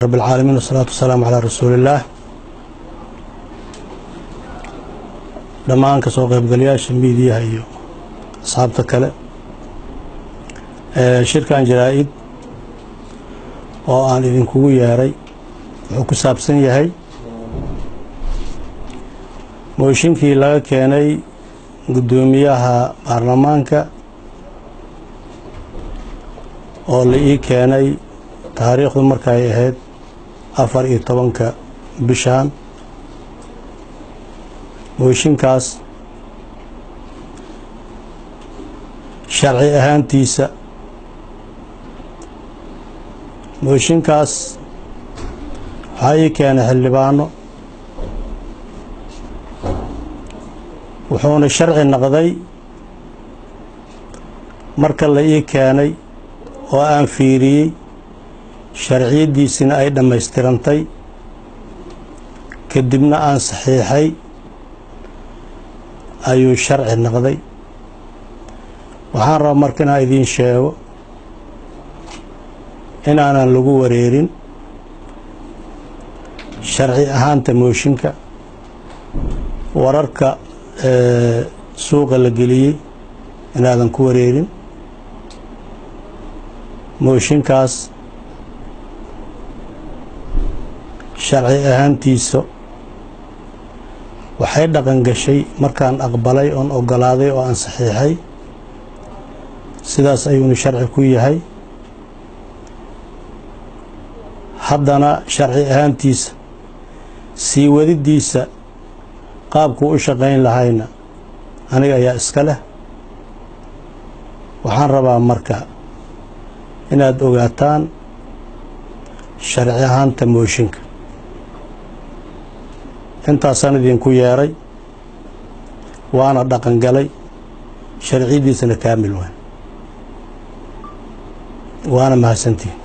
رب العالمين والصلاة والسلام على رسول الله. دمان كسو قيبقلياش ميديا iyo asxaabta kale shirkan jaraa'id oo aan idinkugu yeeray wuxuu ku saabsan yahay mooshinkii laga keenay gudoomiyaha baarlamaanka oo la ii keenay taariikhdu markay ahayd 14 bishan mooshinkaas sharci ahaantiisa mooshinkaas waxaa ii keenay xildhibaano wuxuuna sharci noqday marka la ii keenay oo aan fiiriyey sharciyadiisina ay dhammaystirantay kadibna aan saxiixay ayuu sharci noqday. waxaan rabaa marka inaan idiin sheego inaanan lagu wareerin sharci ahaanta mooshinka wararka suuqa la geliyey inaadan ku wareerin. mooshinkaas sharci ahaantiisa waxay dhaqan gashay markaan aqbalay oon ogolaaday oo aan saxiixay, sidaas ayuuna sharci ku yahay. haddana sharci ahaantiisa sii wadidiisa qaabkuu u shaqayn lahayna aniga ayaa iska leh. waxaan rabaa marka inaad ogaataan sharci ahaanta mooshinka. intaasaan idinku yeeray waana dhaqan galay, sharciyadiisana kaamil waana mahadsantihiin.